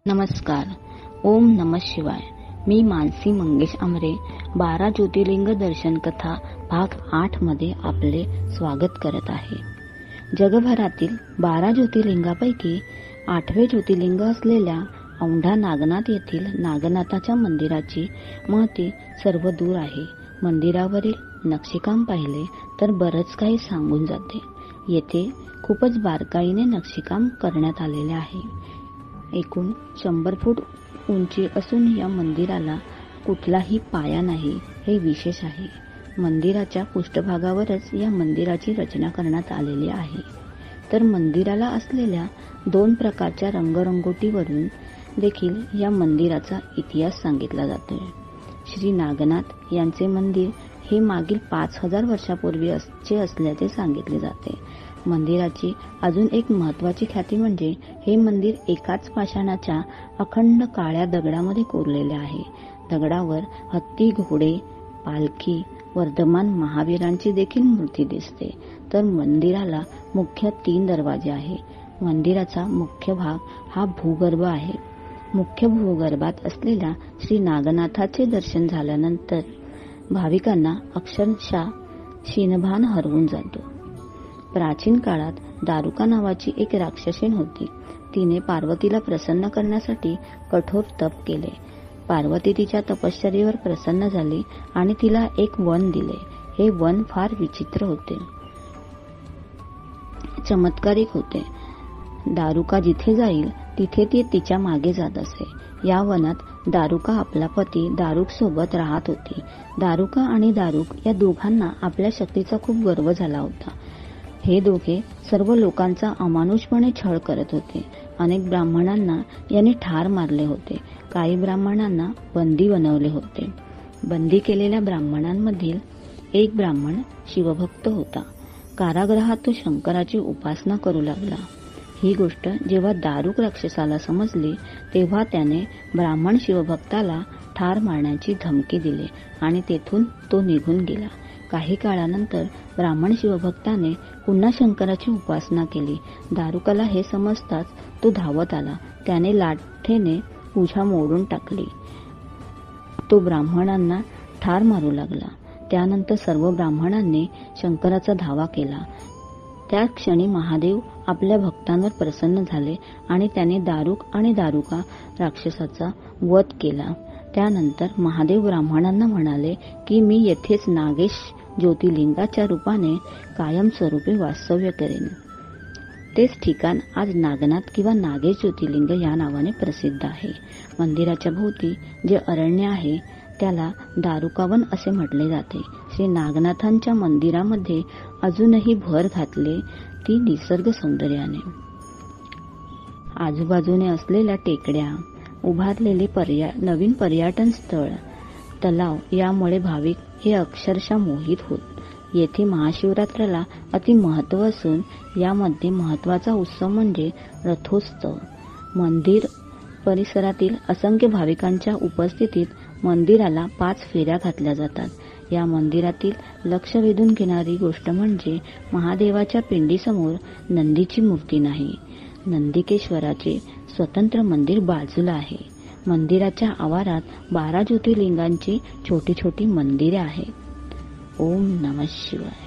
नमस्कार. ओम नमः शिवाय. मी मानसी मंगेश आमरे 12 ज्योतिर्लिंग दर्शन कथा भाग 8 मध्ये आपले स्वागत करत आहे. जगभरातील 12 ज्योतिर्लिंगापैकी 8वे ज्योतिर्लिंग असलेल्या औंढा नागनाथ येथील नागनाथाच्या मंदिराची महती सर्व दूर आहे. मंदिरावरील नक्षीकाम पाहिले तर बरंच काही सांगून जाते. येथे खूपच बारकाईने नक्षीकाम करण्यात आलेले आहे. एकूण 100 फूट उंची असून या मंदिराला कुठलाही पाया नाही हे विशेष आहे. मंदिराच्या पृष्ठभागावरच या मंदिराची रचना करण्यात आलेली आहे. तर मंदिराला असलेल्या 2 प्रकारच्या रंगरंगोटीवरून देखील या मंदिराचा इतिहास सांगितला जातोय. श्री नागनाथ यांचे मंदिर हे मागील 5000 वर्षापूर्वीचे असल्याचे सांगितले जाते. मंदिराची अजून एक महत्वाची ख्याती म्हणजे हे मंदिर एकाच पाषाणाच्या अखंड काळ्या दगडामध्ये कोरलेले आहे. दगडावर हत्ती, घोडे, पालखी, वर्धमान महावीरांची देखील मूर्ती दिसते. तर मंदिराला मुख्य 3 दरवाजे आहे. मंदिराचा मुख्य भाग हा भूगर्भ आहे. मुख्य भूगर्भात असलेल्या श्री नागनाथाचे दर्शन झाल्यानंतर भाविकांना अक्षरशः शीनभान हरवून जातो. प्राचीन काळात दारुका नावाची एक राक्षसीण होती. तिने पार्वतीला प्रसन्न करण्यासाठी कठोर तप केले. पार्वती तिच्या तपश्चर्येवर प्रसन्न झाली आणि तिला एक वन दिले. हे वन फार विचित्र होते, चमत्कारिक होते. दारुका जिथे जाईल तिथे ती तिच्या मागे जात असे. या वनात दारुका आपला पती दारुक सोबत राहत होती. दारुका आणि दारुक या दोघांना आपल्या शक्तीचा खूप गर्व झाला होता. हे दोघे सर्व लोकांचा अमानुषपणे छळ करत होते. अनेक ब्राह्मणांना यांनी ठार मारले होते. काही ब्राह्मणांना बंदी बनवले होते. बंदी केलेल्या ब्राह्मणांमधील एक ब्राह्मण शिवभक्त होता. कारागृहात तो शंकराची उपासना करू लागला. ही गोष्ट जेव्हा दारुक राक्षसाला समजली तेव्हा त्याने ब्राह्मण शिवभक्ताला ठार मारण्याची धमकी दिली आणि तेथून तो निघून गेला. काही काळानंतर ब्राह्मण शिवभक्ताने पुन्हा शंकराची उपासना केली. दारुकाला हे समजताच तो धावत आला. त्याने लाठेने पूजा मोडून टाकली. तो ब्राह्मणांना ठार मारू लागला. त्यानंतर सर्व ब्राह्मणांनी शंकराचा धावा केला. त्या क्षणी महादेव आपल्या भक्तांवर प्रसन्न झाले आणि त्याने दारुक आणि दारुका राक्षसाचा वध केला. त्यानंतर महादेव ब्राह्मणांना म्हणाले की मी येथेच नागेश ज्योतिर्लिंगाच्या रूपाने कायमस्वरूपी वास्तव्य करेन. तेच ठिकाण आज नागनाथ किंवा नागेश ज्योतिर्लिंग या नावाने प्रसिद्ध आहे. मंदिराच्या भोवती जे अरण्य आहे त्याला दारुकावन असे म्हटले जाते. श्री नागनाथांच्या मंदिरामध्ये अजूनही भर घातले ती निसर्ग सौंदर्याने. आजूबाजूने असलेल्या टेकड्या, उभारलेले नवीन पर्यटन स्थळ, तलाव यामुळे भाविक हे अक्षरशः मोहित होत. येथे महाशिवरात्राला अति महत्त्व असून यामध्ये महत्त्वाचा उत्सव म्हणजे रथोत्सव. मंदिर परिसरातील असंख्य भाविकांच्या उपस्थितीत मंदिराला 5 फेऱ्या घातल्या जातात. या मंदिरातील लक्ष वेधून घेणारी गोष्ट म्हणजे महादेवाच्या पिंडीसमोर नंदीची मूर्ती नाही. नंदिकेश्वराचे स्वतंत्र मंदिर बाजूला आहे. मंदिराच्या आवारात 12 ज्योतिर्लिंगांची छोटी छोटी मंदिरे आहेत. ओम नमः शिवाय.